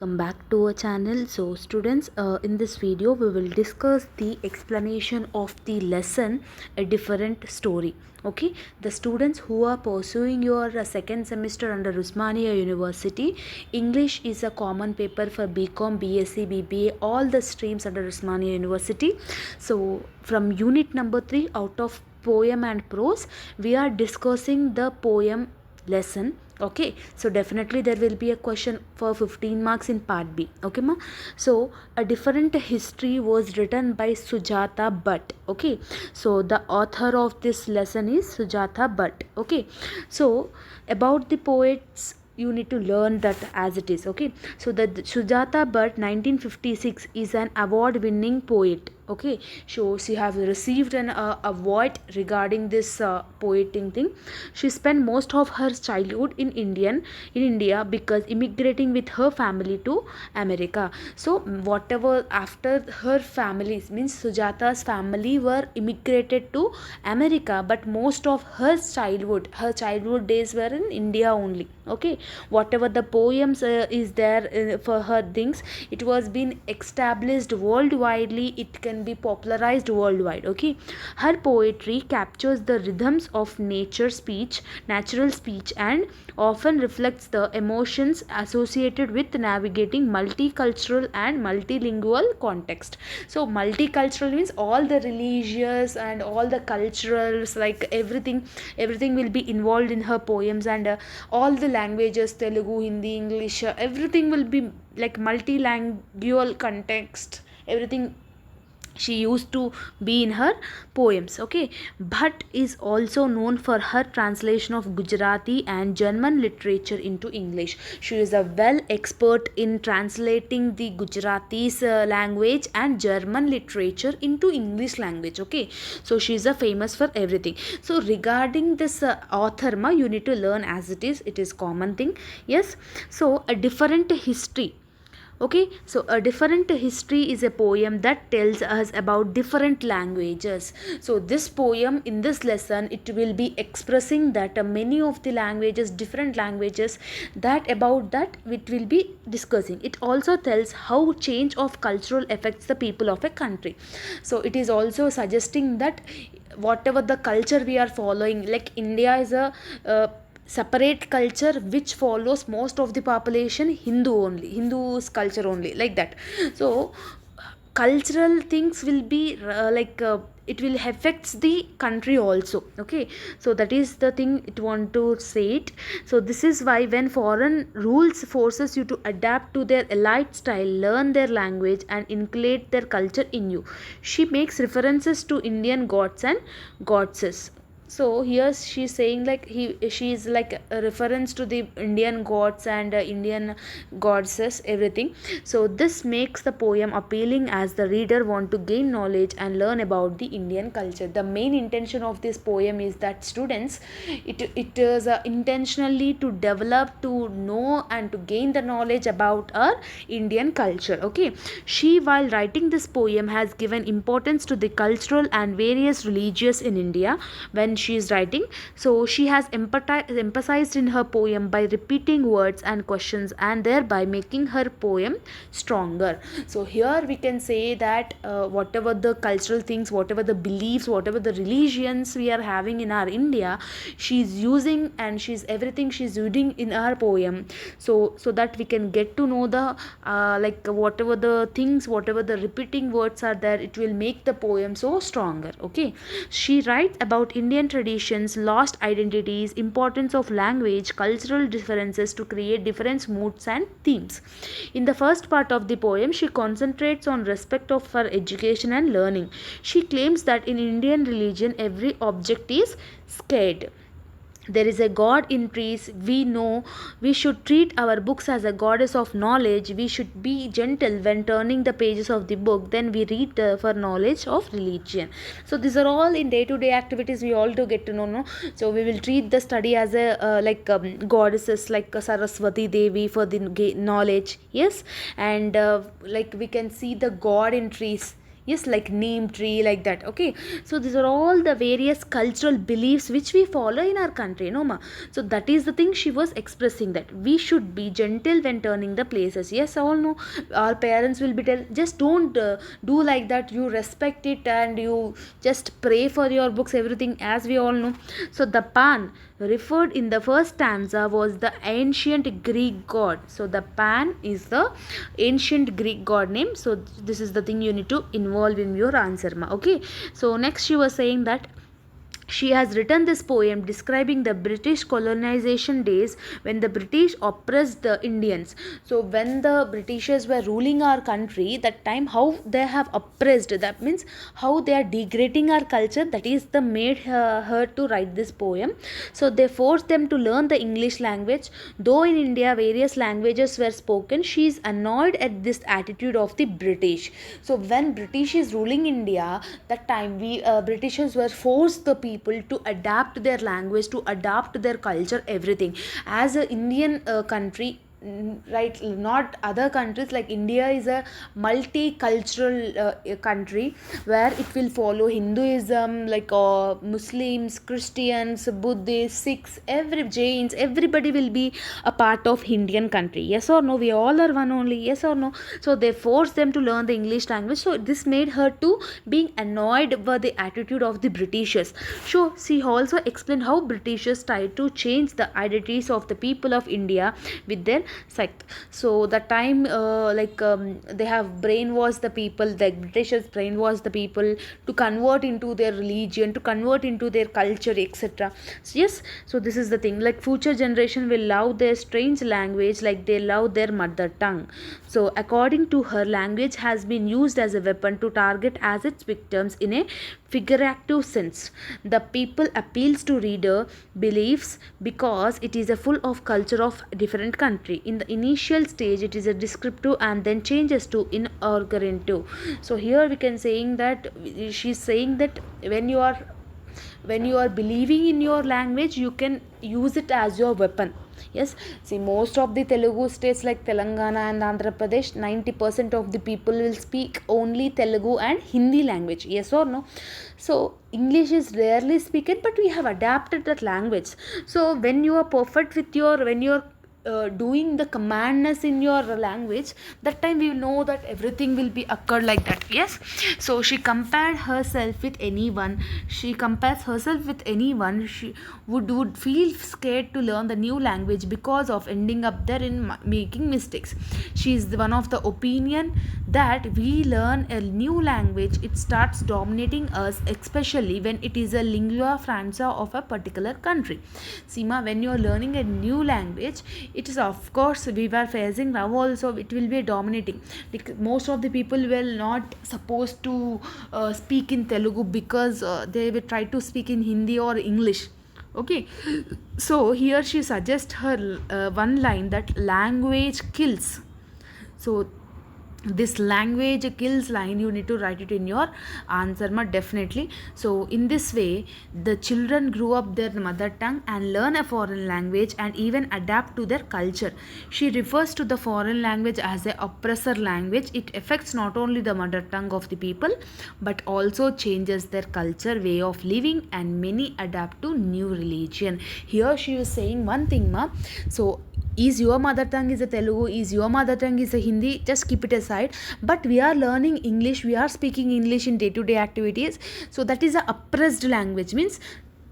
Welcome back to our channel. So students, in this video we will discuss the explanation of the lesson a different story. Okay, the students who are pursuing your second semester under Usmania University, English is a common paper for BCom, BSc, BBA, all the streams under Usmania University. So from unit number 3 out of poem and prose, we are discussing the poem lesson. Okay, so definitely there will be a question for 15 marks in part B. Okay ma. So a different history was written by Sujata Bhatt. Okay, so the author of this lesson is Sujata Bhatt. Okay, so about the poets you need to learn that as it is. Okay, so the Sujata Bhatt 1956 is an award winning poet. Okay, so she has received an award regarding this poeting thing. She spent most of her childhood in India because immigrating with her family to America. So whatever after her family means Sujata's family were immigrated to America, but most of her childhood days were in India only. Okay, whatever the poems is there for her things, it was been established worldwidely. It can be popularized worldwide. Okay, her poetry captures the rhythms of natural speech, and often reflects the emotions associated with navigating multicultural and multilingual context. So multicultural means all the religious and all the culturals, like everything will be involved in her poems, and all the languages, Telugu, Hindi, English, everything will be like multilingual context, everything she used to be in her poems. Okay, Bhatt is also known for her translation of Gujarati and German literature into English. She is a well expert in translating the Gujarati's language and German literature into English language. Okay, so she is a famous for everything. So regarding this author ma, you need to learn as it is common thing. Yes, so a different history. Okay, so a different history is a poem that tells us about different languages. So this poem in this lesson, it will be expressing that many of the languages, different languages, that about that it will be discussing. It also tells how change of cultural affects the people of a country. So it is also suggesting that whatever the culture we are following, like India is a separate culture which follows most of the population Hindu's culture only, like that. So cultural things will be it will affects the country also. Okay, so that is the thing it want to say it. So this is why when foreign rules forces you to adapt to their elite style, learn their language and include their culture in you. She makes references to Indian gods and goddesses. So here she's saying like she is like a reference to the Indian gods and Indian goddesses, everything. So this makes the poem appealing as the reader want to gain knowledge and learn about the Indian culture. The main intention of this poem is that students, it is intentionally to develop, to know and to gain the knowledge about our Indian culture. Okay, she while writing this poem has given importance to the cultural and various religious in India when she is writing. So she has emphasized in her poem by repeating words and questions, and thereby making her poem stronger. So here we can say that whatever the cultural things, whatever the beliefs, whatever the religions we are having in our India, she's using, and she's everything she's using in our poem. So that we can get to know the like whatever the things, whatever the repeating words are there, it will make the poem so stronger. Okay, she writes about Indian traditions, lost identities, importance of language, cultural differences to create different moods and themes. In the first part of the poem, she concentrates on respect of for education and learning. She claims that in Indian religion every object is scared. There is a god in trees. We know we should treat our books as a goddess of knowledge. We should be gentle when turning the pages of the book. Then we read for knowledge of religion. So these are all in day to day activities we all do get to know, no? So we will treat the study as a goddesses like Saraswati Devi for the knowledge. Yes, and like we can see the god in trees. Yes, like neem tree, like that. Okay, so these are all the various cultural beliefs which we follow in our country, no ma. So that is the thing she was expressing, that we should be gentle when turning the places. Yes, all know, our parents will be tell, just don't do like that, you respect it and you just pray for your books, everything, as we all know. So the Pan referred in the first stanza was the ancient Greek god. So the Pan is the ancient Greek god name. So this is the thing you need to involve in your answer ma. Okay, so next she was saying that she has written this poem describing the British colonization days when the British oppressed the Indians. So when the Britishers were ruling our country, that time how they have oppressed, that means how they are degrading our culture, that is the made her to write this poem. So they forced them to learn the English language. Though in India various languages were spoken, she is annoyed at this attitude of the British. So when British is ruling India, that time we Britishers were forced the people to adapt their language, to adapt their culture, everything. As a Indian country, right, not other countries, like India is a multicultural country where it will follow Hinduism, like Muslims, Christians, Buddhists, Sikhs, every Jains, everybody will be a part of Indian country. Yes or no? We all are one only. Yes or no? So they forced them to learn the English language. So this made her to being annoyed by the attitude of the Britishers. So she also explained how Britishers tried to change the identities of the people of India with their sect. So the time they have brainwashed the people, the Britishers brainwashed the people to convert into their religion, to convert into their culture, etc. So yes, so this is the thing, like future generation will love their strange language like they love their mother tongue. So according to her, language has been used as a weapon to target as its victims in a figurative sense. The people appeals to reader beliefs because it is a full of culture of different country. In the initial stage it is a descriptive and then changes to inaugurative. So here we can saying that she's saying that when you are believing in your language, you can use it as your weapon. Yes, see, most of the Telugu states like Telangana and Andhra Pradesh, 90% of the people will speak only Telugu and Hindi language. Yes or no? So English is rarely spoken, but we have adapted that language. So when you are perfect with your, when you are doing the commandness in your language, that time we know that everything will be occurred like that. Yes, so she compared herself with anyone, she compares herself with anyone, she would feel scared to learn the new language because of ending up there in making mistakes. She is one of the opinion that we learn a new language, it starts dominating us, especially when it is a lingua franca of a particular country. Seema, when you are learning a new language, it is, of course, we were facing now also, it will be dominating. Like most of the people will not supposed to speak in Telugu because they will try to speak in Hindi or English. Okay, so here she suggests her one line that language kills. So this language kills line, you need to write it in your answer ma, definitely. So in this way the children grew up their mother tongue and learn a foreign language and even adapt to their culture. She refers to the foreign language as a oppressor language. It affects not only the mother tongue of the people but also changes their culture, way of living, and many adapt to new religion. Here she is saying one thing ma. So is your mother tongue is a Telugu, is your mother tongue is a Hindi, just keep it aside, but we are learning English, we are speaking English in day to day activities. So that is a oppressed language, means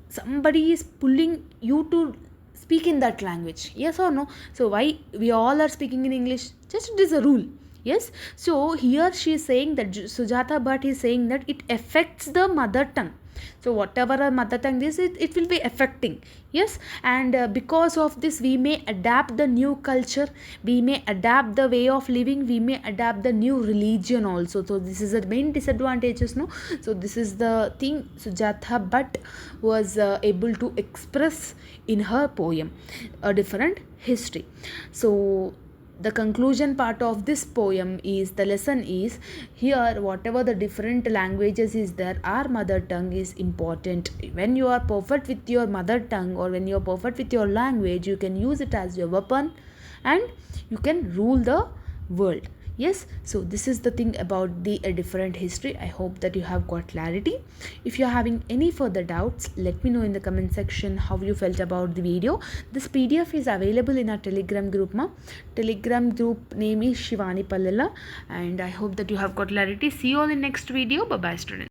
somebody is pulling you to speak in that language. Yes or no? So why we all are speaking in English? Just it is a rule. Yes, so here she is saying that Sujata Bhatt is saying that it affects the mother tongue. So whatever our mother tongue is, it will be affecting. Yes, and because of this we may adapt the new culture, we may adapt the way of living, we may adapt the new religion also. So this is the main disadvantages, no? So this is the thing Sujata Bhatt was able to express in her poem, a different history. So the conclusion part of this poem is, the lesson is, here whatever the different languages is there, our mother tongue is important. When you are perfect with your mother tongue, or when you are perfect with your language, you can use it as your weapon and you can rule the world. Yes, so this is the thing about the different history. I hope that you have got clarity. If you're having any further doubts, let me know in the comment section how you felt about the video. This PDF is available in our Telegram group. Telegram group name is Shivani Pallala, and I hope that you have got clarity. See you all in next video. Bye bye, students.